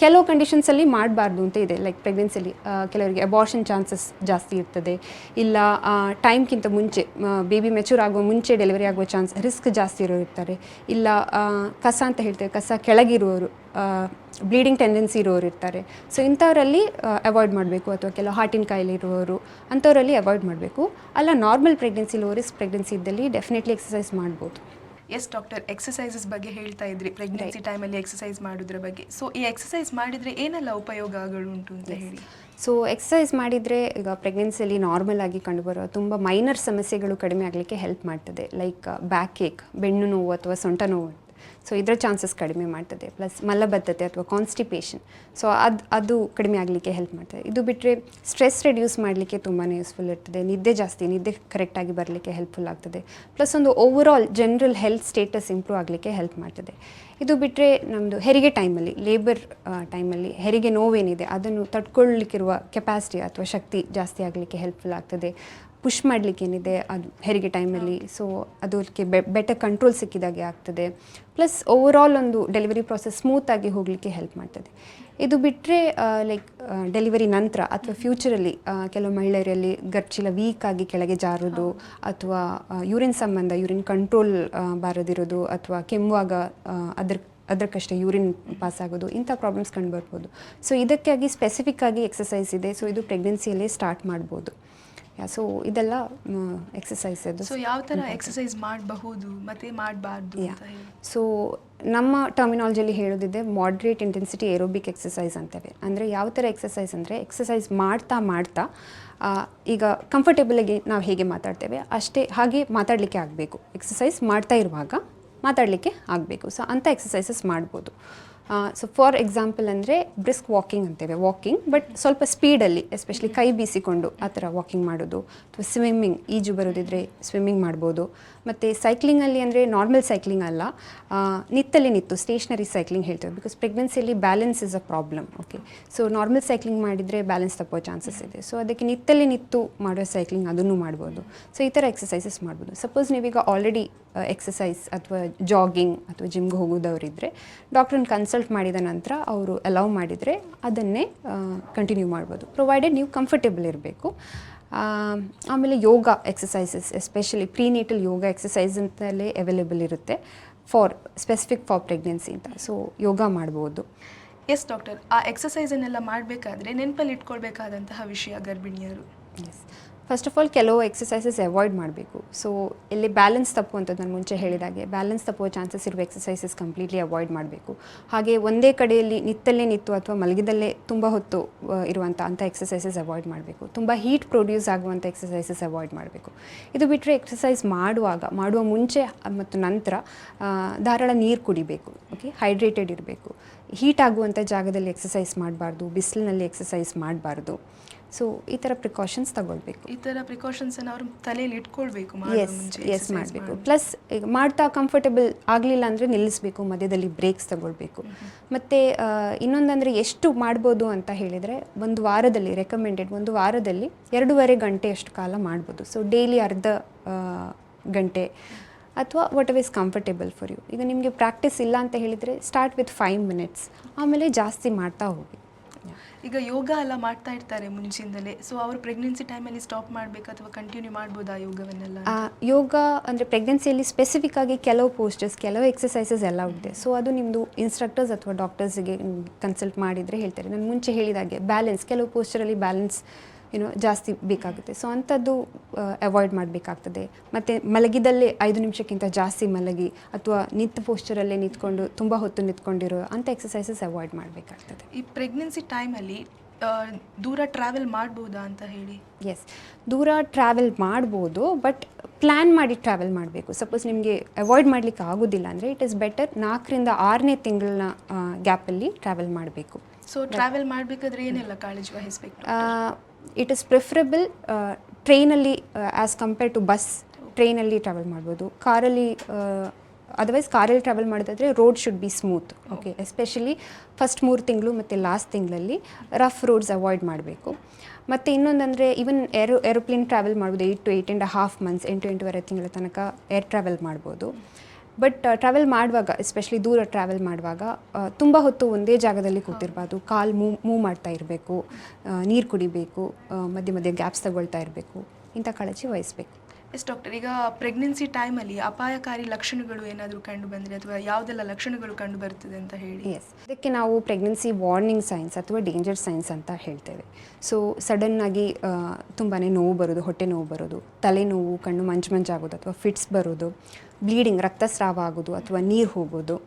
ಕೆಲವು ಕಂಡೀಷನ್ಸಲ್ಲಿ ಮಾಡಬಾರ್ದು ಅಂತ ಇದೆ. ಲೈಕ್ ಪ್ರೆಗ್ನೆನ್ಸಿಲಿ ಕೆಲವರಿಗೆ ಅಬಾರ್ಷನ್ ಚಾನ್ಸಸ್ ಜಾಸ್ತಿ ಇರ್ತದೆ, ಇಲ್ಲ ಟೈಮ್ಗಿಂತ ಮುಂಚೆ ಬೇಬಿ ಮೆಚೂರ್ ಆಗುವ ಮುಂಚೆ ಡೆಲಿವರಿ ಆಗುವ ಚಾನ್ಸ್ ರಿಸ್ಕ್ ಜಾಸ್ತಿ ಇರೋರು ಇರ್ತಾರೆ, ಇಲ್ಲ ಕಸ ಅಂತ ಹೇಳ್ತೇವೆ, ಕಸ ಕೆಳಗಿರುವವರು, ಬ್ಲೀಡಿಂಗ್ ಟೆಂಡೆನ್ಸಿ ಇರೋರು ಇರ್ತಾರೆ. ಸೊ ಇಂಥವರಲ್ಲಿ ಅವಾಯ್ಡ್ ಮಾಡಬೇಕು, ಅಥವಾ ಕೆಲವು ಹಾರ್ಟಿನ ಕಾಯಿಲೆ ಇರುವವರು ಅಂಥವರಲ್ಲಿ ಅವಾಯ್ಡ್ ಮಾಡಬೇಕು. ಅಲ್ಲ normal pregnancy, low risk pregnancy ಇದ್ದಲ್ಲಿ ಡೆಫಿನೆಟ್ಲಿ ಎಕ್ಸಸೈಸ್ ಮಾಡ್ಬೋದು. ಎಸ್ ಡಾಕ್ಟರ್, ಎಕ್ಸಸೈಸಸ್ ಬಗ್ಗೆ ಹೇಳ್ತಾ ಇದ್ರಿ, ಪ್ರೆಗ್ನೆನ್ಸಿ ಟೈಮಲ್ಲಿ ಎಕ್ಸಸೈಸ್ ಮಾಡೋದ್ರ ಬಗ್ಗೆ. ಸೊ ಈ ಎಕ್ಸಸೈಸ್ ಮಾಡಿದರೆ ಏನೆಲ್ಲ ಉಪಯೋಗಗಳುಂಟು ಅಂತ ಹೇಳಿ. ಸೊ ಎಕ್ಸಸೈಸ್ ಮಾಡಿದರೆ ಈಗ ಪ್ರೆಗ್ನೆನ್ಸಿಯಲ್ಲಿ ನಾರ್ಮಲ್ ಆಗಿ ಕಂಡುಬರುವ ತುಂಬ ಮೈನರ್ ಸಮಸ್ಯೆಗಳು ಕಡಿಮೆ ಆಗಲಿಕ್ಕೆ ಹೆಲ್ಪ್ ಮಾಡ್ತದೆ. ಲೈಕ್ ಬ್ಯಾಕ್ ಏಕ್, ಬೆನ್ನು ನೋವು ಅಥವಾ ಸೊಂಟ ನೋವು, ಸೊ ಇದರ ಚಾನ್ಸಸ್ ಕಡಿಮೆ ಮಾಡ್ತದೆ. ಪ್ಲಸ್ ಮಲಬದ್ಧತೆ ಅಥವಾ ಕಾನ್ಸ್ಟಿಪೇಷನ್, ಸೊ ಅದು ಕಡಿಮೆ ಆಗಲಿಕ್ಕೆ ಹೆಲ್ಪ್ ಮಾಡ್ತದೆ. ಇದು ಬಿಟ್ಟರೆ ಸ್ಟ್ರೆಸ್ ರೆಡ್ಯೂಸ್ ಮಾಡಲಿಕ್ಕೆ ತುಂಬಾ ಯೂಸ್ಫುಲ್ ಇರ್ತದೆ. ನಿದ್ದೆ ಕರೆಕ್ಟಾಗಿ ಬರಲಿಕ್ಕೆ ಹೆಲ್ಪ್ಫುಲ್ ಆಗ್ತದೆ. ಪ್ಲಸ್ ಒಂದು overall general health status improve ಆಗಲಿಕ್ಕೆ ಹೆಲ್ಪ್ ಮಾಡ್ತದೆ. ಇದು ಬಿಟ್ಟರೆ ನಮ್ಮದು ಹೆರಿಗೆ ಟೈಮಲ್ಲಿ, ಲೇಬರ್ ಟೈಮಲ್ಲಿ ಹೆರಿಗೆ ನೋವೇನಿದೆ ಅದನ್ನು ತಡ್ಕೊಳ್ಳಿಕ್ಕಿರುವ ಕೆಪಾಸಿಟಿ ಅಥವಾ ಶಕ್ತಿ ಜಾಸ್ತಿ ಆಗಲಿಕ್ಕೆ ಹೆಲ್ಪ್ಫುಲ್ ಆಗ್ತದೆ. ಪುಷ್ ಮಾಡಲಿಕ್ಕೆ ಏನಿದೆ ಅದು ಹೆರಿಗೆ ಟೈಮಲ್ಲಿ, ಸೊ ಅದಕ್ಕೆ ಬೆಟರ್ ಕಂಟ್ರೋಲ್ ಸಿಕ್ಕಿದಾಗೆ ಆಗ್ತದೆ. ಪ್ಲಸ್ ಓವರಾಲ್ ಒಂದು ಡೆಲಿವರಿ ಪ್ರಾಸೆಸ್ ಸ್ಮೂತಾಗಿ ಹೋಗಲಿಕ್ಕೆ ಹೆಲ್ಪ್ ಮಾಡ್ತದೆ. ಇದು ಬಿಟ್ಟರೆ ಲೈಕ್ ಡೆಲಿವರಿ ನಂತರ ಅಥವಾ ಫ್ಯೂಚರಲ್ಲಿ ಕೆಲವು ಮಹಿಳೆಯರಲ್ಲಿ ಗರ್ಚಿಲ ವೀಕ್ ಆಗಿ ಕೆಳಗೆ ಜಾರೋದು, ಅಥವಾ ಯೂರಿನ್ ಸಂಬಂಧ ಯೂರಿನ್ ಕಂಟ್ರೋಲ್ ಬಾರದಿರೋದು, ಅಥವಾ ಕೆಮ್ಮುವಾಗ ಅದಕ್ಕಷ್ಟೇ ಯೂರಿನ್ ಪಾಸ್ ಆಗೋದು, ಇಂಥ ಪ್ರಾಬ್ಲಮ್ಸ್ ಕಂಡು ಬರ್ಬೋದು. ಸೊ ಇದಕ್ಕಾಗಿ ಸ್ಪೆಸಿಫಿಕ್ ಆಗಿ ಎಕ್ಸಸೈಸ್ ಇದೆ. ಸೊ ಇದು ಪ್ರೆಗ್ನೆನ್ಸಿಯಲ್ಲೇ ಸ್ಟಾರ್ಟ್ ಮಾಡ್ಬೋದು. ಸೊ ಇದೆಲ್ಲ ಎಕ್ಸಸೈಸ್ ಅದು. ಸೊ ಯಾವ ಥರ ಎಕ್ಸಸೈಸ್ ಮಾಡಬಹುದು ಮತ್ತು ಮಾಡಬಾರ್ದು? ಸೊ ನಮ್ಮ ಟರ್ಮಿನಾಲಜಿಯಲ್ಲಿ ಹೇಳೋದಿದೆ ಮಾಡ್ರೇಟ್ ಇಂಟೆನ್ಸಿಟಿ ಏರೋಬಿಕ್ ಎಕ್ಸಸೈಸ್ ಅಂತೇವೆ. ಅಂದರೆ ಯಾವ ಥರ ಎಕ್ಸಸೈಸ್ ಅಂದರೆ, ಎಕ್ಸಸೈಸ್ ಮಾಡ್ತಾ ಈಗ ಕಂಫರ್ಟೇಬಲಾಗಿ ನಾವು ಹೇಗೆ ಮಾತಾಡ್ತೇವೆ ಹಾಗೆ ಮಾತಾಡಲಿಕ್ಕೆ ಆಗಬೇಕು. ಎಕ್ಸಸೈಸ್ ಮಾಡ್ತಾ ಇರುವಾಗ ಮಾತಾಡಲಿಕ್ಕೆ ಆಗಬೇಕು. ಸೊ ಅಂಥ ಎಕ್ಸಸೈಸಸ್ ಮಾಡ್ಬೋದು. ಸೊ ಫಾರ್ ಎಕ್ಸಾಂಪಲ್ ಅಂದರೆ ಬ್ರಿಸ್ಕ್ ವಾಕಿಂಗ್ ಅಂತೇವೆ, ವಾಕಿಂಗ್ ಬಟ್ ಸ್ವಲ್ಪ ಸ್ಪೀಡಲ್ಲಿ, ಎಸ್ಪೆಷಲಿ ಕೈ ಬೀಸಿಕೊಂಡು ಆ ಥರ ವಾಕಿಂಗ್ ಮಾಡೋದು, ಅಥವಾ ಸ್ವಿಮ್ಮಿಂಗ್, ಈಜು ಬರೋದಿದ್ರೆ ಸ್ವಿಮ್ಮಿಂಗ್ ಮಾಡ್ಬೋದು. ಮತ್ತು ಸೈಕ್ಲಿಂಗಲ್ಲಿ ಅಂದರೆ ನಾರ್ಮಲ್ ಸೈಕ್ಲಿಂಗ್ ಅಲ್ಲ, ನಿತ್ತು ಸ್ಟೇಷ್ನರಿ ಸೈಕ್ಲಿಂಗ್ ಹೇಳ್ತೇವೆ. ಬಿಕಾಸ್ ಪ್ರೆಗ್ನೆನ್ಸಿಯಲ್ಲಿ balance is a problem. Okay, so normal cycling ಮಾಡಿದರೆ ಬ್ಯಾಲೆನ್ಸ್ ತಪ್ಪೋ ಚಾನ್ಸಸ್ ಇದೆ. ಸೊ ಅದಕ್ಕೆ ನಿತ್ತು ಮಾಡೋ ಸೈಕ್ಲಿಂಗ್ ಅದನ್ನು ಮಾಡ್ಬೋದು. ಸೊ ಈ ಥರ ಎಕ್ಸಸೈಸಸ್ ಮಾಡ್ಬೋದು. ಸಪೋಸ್ ನೀವೀಗ ಆಲ್ರೆಡಿ ಎಕ್ಸಸೈಸ್ ಅಥವಾ ಜಾಗಿಂಗ್ ಅಥವಾ ಜಿಮ್ಗೆ ಹೋಗೋದವರಿದ್ದರೆ ಡಾಕ್ಟ್ರನ್ನ ಕನ್ಸಲ್ಟ್ ಮಾಡಿದ ನಂತರ ಅವರು ಅಲೌ ಮಾಡಿದರೆ ಅದನ್ನೇ ಕಂಟಿನ್ಯೂ ಮಾಡ್ಬೋದು, ಪ್ರೊವೈಡೆಡ್ ನೀವು ಕಂಫರ್ಟೇಬಲ್ ಇರಬೇಕು. ಆಮೇಲೆ yoga exercises, especially prenatal yoga exercise ಅಂತಲೇ ಅವೈಲೇಬಲ್ ಇರುತ್ತೆ ಸ್ಪೆಸಿಫಿಕ್ ಫಾರ್ ಪ್ರೆಗ್ನೆನ್ಸಿ ಅಂತ. ಸೊ ಯೋಗ ಮಾಡ್ಬೋದು. ಎಸ್ ಡಾಕ್ಟರ್, ಆ ಎಕ್ಸಸೈಸನ್ನೆಲ್ಲ ಮಾಡಬೇಕಾದ್ರೆ ನೆನಪಲ್ಲಿ ಇಟ್ಕೊಳ್ಬೇಕಾದಂತಹ ವಿಷಯ ಗರ್ಭಿಣಿಯರು. ಎಸ್, ಫಸ್ಟ್ ಆಫ್ ಆಲ್ ಕೆಲವು ಎಕ್ಸಸೈಸಸ್ ಅವಾಯ್ಡ್ ಮಾಡಬೇಕು. ಸೊ ಇಲ್ಲಿ ಬ್ಯಾಲೆನ್ಸ್ ತಪ್ಪುವಂಥದ್ದು ನಾನು ಮುಂಚೆ ಹೇಳಿದಾಗೆ, ಬ್ಯಾಲೆನ್ಸ್ ತಪ್ಪುವ ಚಾನ್ಸಸ್ ಇರುವ ಎಕ್ಸಸೈಸಸ್ ಕಂಪ್ಲೀಟ್ಲಿ ಅವಾಯ್ಡ್ ಮಾಡಬೇಕು. ಹಾಗೆ ಒಂದೇ ಕಡೆಯಲ್ಲಿ ನಿತ್ತು ಅಥವಾ ಮಲಗಿದಲ್ಲೇ ತುಂಬ ಹೊತ್ತು ಇರುವಂಥ ಅಂಥ ಎಕ್ಸಸೈಸಸ್ ಅವಾಯ್ಡ್ ಮಾಡಬೇಕು. ತುಂಬ ಹೀಟ್ ಪ್ರೊಡ್ಯೂಸ್ ಆಗುವಂಥ ಎಕ್ಸಸೈಸಸ್ ಅವಾಯ್ಡ್ ಮಾಡಬೇಕು. ಇದು ಬಿಟ್ಟರೆ ಎಕ್ಸಸೈಸ್ ಮಾಡುವ ಮುಂಚೆ ಮತ್ತು ನಂತರ ಧಾರಾಳ ನೀರು ಕುಡಿಬೇಕು. ಓಕೆ, ಹೈಡ್ರೇಟೆಡ್ ಇರಬೇಕು. ಹೀಟ್ ಆಗುವಂಥ ಜಾಗದಲ್ಲಿ ಎಕ್ಸಸೈಸ್ ಮಾಡಬಾರ್ದು, ಬಿಸಿಲಿನಲ್ಲಿ ಎಕ್ಸಸೈಸ್ ಮಾಡಬಾರ್ದು. ಸೊ ಈ ಥರ ಪ್ರಿಕಾಷನ್ಸ್ ತಗೊಳ್ಬೇಕು. ಈ ಥರ ಪ್ರಿಕಾಷನ್ಸನ್ನು ಅವರು ತಲೆಯಲ್ಲಿ ಇಟ್ಕೊಳ್ಬೇಕು. ಎಸ್ ಮಾಡಬೇಕು. ಪ್ಲಸ್ ಈಗ ಮಾಡ್ತಾ ಕಂಫರ್ಟೇಬಲ್ ಆಗಲಿಲ್ಲ ಅಂದರೆ ನಿಲ್ಲಿಸಬೇಕು, ಮಧ್ಯದಲ್ಲಿ ಬ್ರೇಕ್ಸ್ ತಗೊಳ್ಬೇಕು. ಮತ್ತು ಇನ್ನೊಂದಂದರೆ ಎಷ್ಟು ಮಾಡ್ಬೋದು ಅಂತ ಹೇಳಿದರೆ, ಒಂದು ವಾರದಲ್ಲಿ 2.5 ಗಂಟೆಯಷ್ಟು ಕಾಲ ಮಾಡ್ಬೋದು. ಸೊ ಡೈಲಿ ಅರ್ಧ ಗಂಟೆ ಅಥವಾ whatever is comfortable for you. ಈಗ ನಿಮಗೆ ಪ್ರಾಕ್ಟೀಸ್ ಇಲ್ಲ ಅಂತ ಹೇಳಿದರೆ ಸ್ಟಾರ್ಟ್ ವಿತ್ 5 minutes, ಆಮೇಲೆ ಜಾಸ್ತಿ ಮಾಡ್ತಾ ಹೋಗಿ. ಈಗ ಯೋಗ ಎಲ್ಲ ಮಾಡ್ತಾ ಇರ್ತಾರೆ ಮುಂಚಿಂದಲೇ, ಸೊ ಅವರು ಪ್ರೆಗ್ನೆನ್ಸಿ ಟೈಮಲ್ಲಿ ಸ್ಟಾಪ್ ಮಾಡಬೇಕು ಅಥವಾ ಕಂಟಿನ್ಯೂ ಮಾಡ್ಬೋದಾ ಯೋಗವನ್ನೆಲ್ಲ? ಯೋಗ ಅಂದರೆ ಪ್ರೆಗ್ನೆನ್ಸಿಯಲ್ಲಿ ಸ್ಪೆಸಿಫಿಕ್ ಆಗಿ ಕೆಲವು ಪೋಸ್ಟರ್ಸ್, ಕೆಲವು ಎಕ್ಸಸೈಸಸ್ ಎಲ್ಲ ಇದೆ. ಸೊ ಅದು ನಿಮ್ಮದು ಇನ್ಸ್ಟ್ರಕ್ಟರ್ಸ್ ಅಥವಾ ಡಾಕ್ಟರ್ಸ್ಗೆ ಕನ್ಸಲ್ಟ್ ಮಾಡಿದರೆ ಹೇಳ್ತಾರೆ. ನಾನು ಮುಂಚೆ ಹೇಳಿದಾಗೆ ಬ್ಯಾಲೆನ್ಸ್, ಕೆಲವು ಪೋಸ್ಟರಲ್ಲಿ ಬ್ಯಾಲೆನ್ಸ್ ಜಾಸ್ತಿ ಬೇಕಾಗುತ್ತೆ. ಸೊ ಅಂಥದ್ದು ಅವಾಯ್ಡ್ ಮಾಡಬೇಕಾಗ್ತದೆ. ಮತ್ತು ಮಲಗಿದಲ್ಲೇ 5 ನಿಮಿಷಕ್ಕಿಂತ ಜಾಸ್ತಿ ಮಲಗಿ ಅಥವಾ ಪೋಸ್ಚರಲ್ಲೇ ನಿಂತ್ಕೊಂಡು ತುಂಬ ಹೊತ್ತು ನಿಂತ್ಕೊಂಡಿರೋ ಅಂಥ ಎಕ್ಸಸೈಸಸ್ ಅವಾಯ್ಡ್ ಮಾಡಬೇಕಾಗ್ತದೆ. ಈ ಪ್ರೆಗ್ನೆನ್ಸಿ ಟೈಮಲ್ಲಿ ದೂರ ಟ್ರಾವೆಲ್ ಮಾಡ್ಬೋದಾ ಅಂತ ಹೇಳಿ? ಎಸ್, ದೂರ ಟ್ರಾವೆಲ್ ಮಾಡ್ಬೋದು, ಬಟ್ ಪ್ಲ್ಯಾನ್ ಮಾಡಿ ಟ್ರಾವೆಲ್ ಮಾಡಬೇಕು. ಸಪೋಸ್ ನಿಮಗೆ ಅವಾಯ್ಡ್ ಮಾಡಲಿಕ್ಕೆ ಆಗೋದಿಲ್ಲ ಅಂದರೆ ಇಟ್ ಈಸ್ ಬೆಟರ್ 4ರಿಂದ 6ನೇ ತಿಂಗಳ ಗ್ಯಾಪಲ್ಲಿ ಟ್ರಾವೆಲ್ ಮಾಡಬೇಕು. ಸೊ ಟ್ರಾವೆಲ್ ಮಾಡಬೇಕಾದ್ರೆ ಏನೆಲ್ಲ ಕಾಳಜಿ ವಹಿಸಬೇಕು? ಇಟ್ ಈಸ್ ಪ್ರಿಫರಬಲ್ ಟ್ರೈನಲ್ಲಿ ಆ್ಯಸ್ ಕಂಪೇರ್ ಟು ಬಸ್. ಟ್ರೈನಲ್ಲಿ ಟ್ರಾವೆಲ್ ಮಾಡ್ಬೋದು. ಅದರ್ವೈಸ್ ಕಾರಲ್ಲಿ ಟ್ರಾವೆಲ್ ಮಾಡೋದಾದರೆ road should be smooth. Okay, especially first 3 ತಿಂಗಳು ಮತ್ತು ಲಾಸ್ಟ್ ತಿಂಗಳಲ್ಲಿ ರಫ್ ರೋಡ್ಸ್ ಅವಾಯ್ಡ್ ಮಾಡಬೇಕು. ಮತ್ತು ಇನ್ನೊಂದಂದರೆ ಈವನ್ ಏರೋಪ್ಲೇನ್ ಟ್ರಾವೆಲ್ ಮಾಡ್ಬೋದು 8 to 8.5 months 8-8.5 ತಿಂಗಳ ತನಕ ಏರ್ ಟ್ರಾವೆಲ್ ಮಾಡ್ಬೋದು. ಬಟ್ ಟ್ರಾವೆಲ್ ಮಾಡುವಾಗ ಎಸ್ಪೆಷಲಿ ದೂರ ಟ್ರಾವೆಲ್ ಮಾಡುವಾಗ ತುಂಬ ಹೊತ್ತು ಒಂದೇ ಜಾಗದಲ್ಲಿ ಕೂತಿರಬಾರ್ದು. ಕಾಲು ಮೂವ್ ಮಾಡ್ತಾ ಇರಬೇಕು, ನೀರು ಕುಡಿಬೇಕು, ಮಧ್ಯೆ ಮಧ್ಯೆ ಗ್ಯಾಪ್ಸ್ ತಗೊಳ್ತಾ ಇರಬೇಕು, ಇಂಥ ಕಾಳಜಿ ವಹಿಸಬೇಕು. ಎಸ್ ಡಾಕ್ಟರ್, ಈಗ ಪ್ರೆಗ್ನೆನ್ಸಿ ಟೈಮಲ್ಲಿ ಅಪಾಯಕಾರಿ ಲಕ್ಷಣಗಳು ಏನಾದರೂ ಕಂಡು ಬಂದರೆ ಅಥವಾ ಯಾವುದೆಲ್ಲ ಲಕ್ಷಣಗಳು ಕಂಡು ಬರ್ತದೆ ಅಂತ ಹೇಳಿ? ಎಸ್, ಇದಕ್ಕೆ ನಾವು ಪ್ರೆಗ್ನೆನ್ಸಿ ವಾರ್ನಿಂಗ್ ಸೈನ್ಸ್ ಅಥವಾ ಡೇಂಜರ್ ಸೈನ್ಸ್ ಅಂತ ಹೇಳ್ತೇವೆ. ಸೊ ಸಡನ್ನಾಗಿ ತುಂಬಾ ನೋವು ಬರೋದು, ಹೊಟ್ಟೆ ನೋವು ಬರೋದು, ತಲೆನೋವು, ಕಣ್ಣು ಮಂಜಾಗೋದು ಅಥವಾ ಫಿಟ್ಸ್ ಬರೋದು, ಬ್ಲೀಡಿಂಗ್ ರಕ್ತಸ್ರಾವ ಆಗೋದು ಅಥವಾ ನೀರು ಹೋಗೋದು,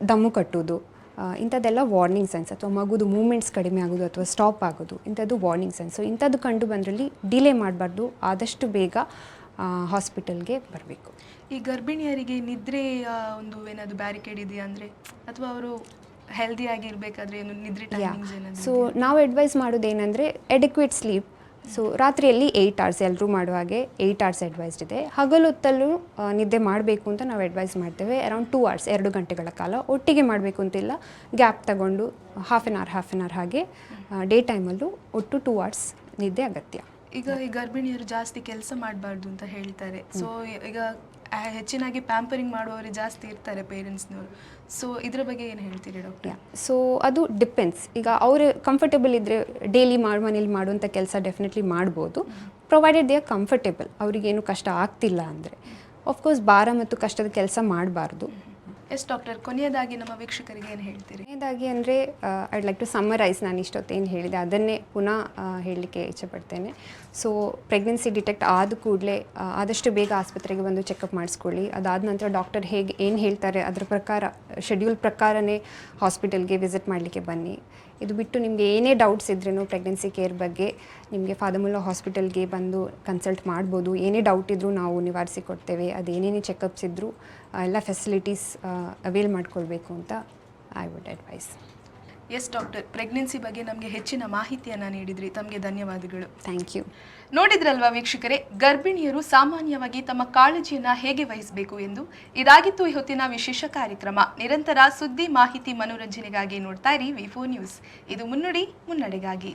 ದಮ್ಮು ಕಟ್ಟೋದು, ಇಂಥದ್ದೆಲ್ಲ ವಾರ್ನಿಂಗ್ ಸೈನ್ಸ್. ಅಥವಾ ಮಗುದು ಮೂಮೆಂಟ್ಸ್ ಕಡಿಮೆ ಆಗೋದು ಅಥವಾ ಸ್ಟಾಪ್ ಆಗೋದು, ಇಂಥದ್ದು ವಾರ್ನಿಂಗ್ ಸೈನ್ಸ್. ಸೊ ಇಂಥದ್ದು ಕಂಡು ಬಂದರಲ್ಲಿ ಡಿಲೇ ಮಾಡಬಾರ್ದು, ಆದಷ್ಟು ಬೇಗ ಹಾಸ್ಪಿಟಲ್ಗೆ ಬರಬೇಕು. ಈ ಗರ್ಭಿಣಿಯರಿಗೆ ನಿದ್ರೆಯ ಒಂದು ಏನಾದರೂ ಬ್ಯಾರಿಕೇಡ್ ಇದೆಯಾ ಅಂದರೆ, ಅಥವಾ ಅವರು ಹೆಲ್ದಿ ಆಗಿರಬೇಕಾದ್ರೆ ಏನು ನಿದ್ರೆ ಟೈಮಿಂಗ್ಸ್ ಏನಾದರೂ? ಸೊ ನಾವು ಅಡ್ವೈಸ್ ಮಾಡೋದೇನೆಂದರೆ ಎಡಿಕ್ವೇಟ್ ಸ್ಲೀಪ್. ಸೊ ರಾತ್ರಿಯಲ್ಲಿ 8 hours ಎಲ್ಲರೂ ಮಾಡುವ ಹಾಗೆ 8 hours ಅಡ್ವೈಸ್ಡ್ ಇದೆ. ಹಗಲೊತ್ತಲ್ಲೂ ನಿದ್ದೆ ಮಾಡಬೇಕು ಅಂತ ನಾವು ಅಡ್ವೈಸ್ ಮಾಡ್ತೇವೆ. ಅರೌಂಡ್ 2 hours 2 ಗಂಟೆಗಳ ಕಾಲ ಒಟ್ಟಿಗೆ ಮಾಡಬೇಕು ಅಂತಿಲ್ಲ, ಗ್ಯಾಪ್ ತಗೊಂಡು ಹಾಫ್ ಆನ್ ಅವರ್ ಹಾಗೆ ಡೇ ಟೈಮಲ್ಲೂ ಒಟ್ಟು 2 hours ನಿದ್ದೆ ಅಗತ್ಯ. ಈಗ ಈ ಗರ್ಭಿಣಿಯರು ಜಾಸ್ತಿ ಕೆಲಸ ಮಾಡಬಾರ್ದು ಅಂತ ಹೇಳ್ತಾರೆ. ಸೊ ಈಗ ಹೆಚ್ಚಿನಾಗಿ ಪ್ಯಾಂಪರಿಂಗ್ ಮಾಡುವವರು ಜಾಸ್ತಿ ಇರ್ತಾರೆ ಪೇರೆಂಟ್ಸ್ನವರು. ಸೊ ಇದ್ರ ಬಗ್ಗೆ ಏನು ಹೇಳ್ತೀರಿ ಡಾಕ್ಟರ್? ಸೊ ಅದು ಡಿಪೆಂಡ್ಸ್. ಈಗ ಅವರು ಕಂಫರ್ಟೇಬಲ್ ಇದ್ದರೆ ಡೈಲಿ ಮನೇಲಿ ಮಾಡುವಂಥ ಕೆಲಸ ಡೆಫಿನೆಟ್ಲಿ ಮಾಡ್ಬೋದು, ಪ್ರೊವೈಡೆಡ್ ದೇ ಆರ್ ಕಂಫರ್ಟೇಬಲ್. ಅವರಿಗೇನು ಕಷ್ಟ ಆಗ್ತಿಲ್ಲ ಅಂದರೆ. ಆಫ್ಕೋರ್ಸ್ ಭಾರ ಮತ್ತು ಕಷ್ಟದ ಕೆಲಸ ಮಾಡಬಾರ್ದು. ಎಸ್ ಡಾಕ್ಟರ್, ಕೊನೆಯದಾಗಿ ನಮ್ಮ ವೀಕ್ಷಕರಿಗೆ ಏನು ಹೇಳ್ತೀರಿ? ಕೊನೆಯದಾಗಿ ಅಂದರೆ ಐಡ್ ಲೈಕ್ ಟು ಸಮ್ಮರೈಸ್. ನಾನು ಇಷ್ಟೊತ್ತೇನು ಹೇಳಿದೆ ಅದನ್ನೇ ಪುನಃ ಹೇಳಲಿಕ್ಕೆ ಇಚ್ಛೆಪಡ್ತೇನೆ. ಸೊ ಪ್ರೆಗ್ನೆನ್ಸಿ ಡಿಟೆಕ್ಟ್ ಆದ ಕೂಡಲೇ ಆದಷ್ಟು ಬೇಗ ಆಸ್ಪತ್ರೆಗೆ ಬಂದು ಚೆಕಪ್ ಮಾಡಿಸ್ಕೊಳ್ಳಿ. ಅದಾದ ನಂತರ ಡಾಕ್ಟರ್ ಏನು ಹೇಳ್ತಾರೆ ಅದರ ಪ್ರಕಾರ, ಶೆಡ್ಯೂಲ್ ಪ್ರಕಾರನೇ ಹಾಸ್ಪಿಟಲ್ಗೆ ವಿಸಿಟ್ ಮಾಡಲಿಕ್ಕೆ ಬನ್ನಿ. ಇದು ಬಿಟ್ಟು ನಿಮಗೆ ಏನೇ ಡೌಟ್ಸ್ ಇದ್ರೂ ಪ್ರೆಗ್ನೆನ್ಸಿ ಕೇರ್ ಬಗ್ಗೆ ನಿಮಗೆ ಫಾದಮುಲ್ಲಾ ಹಾಸ್ಪಿಟಲ್ಗೆ ಬಂದು ಕನ್ಸಲ್ಟ್ ಮಾಡ್ಬೋದು. ಏನೇ ಡೌಟ್ ಇದ್ದರೂ ನಾವು ನಿವಾರಿಸಿ ಕೊಡ್ತೇವೆ. ಅದೇನೇನೇ ಚೆಕಪ್ಸ್ ಇದ್ದರೂ ಎಲ್ಲ ಫೆಸಿಲಿಟೀಸ್ ಅವೈಲ್ ಮಾಡ್ಕೊಳ್ಬೇಕು ಅಂತ I would advise. Yes doctor, pregnancy ಬಗ್ಗೆ ನಮಗೆ ಹೆಚ್ಚಿನ ಮಾಹಿತಿಯನ್ನು ನೀಡಿದ್ರಿ, ತಮಗೆ ಧನ್ಯವಾದಗಳು. Thank you. ನೋಡಿದ್ರಲ್ವಾ ವೀಕ್ಷಕರೇ, ಗರ್ಭಿಣಿಯರು ಸಾಮಾನ್ಯವಾಗಿ ತಮ್ಮ ಕಾಳಜಿಯನ್ನು ಹೇಗೆ ವಹಿಸಬೇಕು ಎಂದು. ಇದಾಗಿತ್ತು ಈ ಹೊತ್ತಿನ ವಿಶೇಷ ಕಾರ್ಯಕ್ರಮ. ನಿರಂತರ ಸುದ್ದಿ, ಮಾಹಿತಿ, ಮನೋರಂಜನೆಗಾಗಿ ನೋಡ್ತಾ ಇರಿ V4 ನ್ಯೂಸ್. ಇದು ಮುನ್ನುಡಿ, ಮುನ್ನಡೆಗಾಗಿ.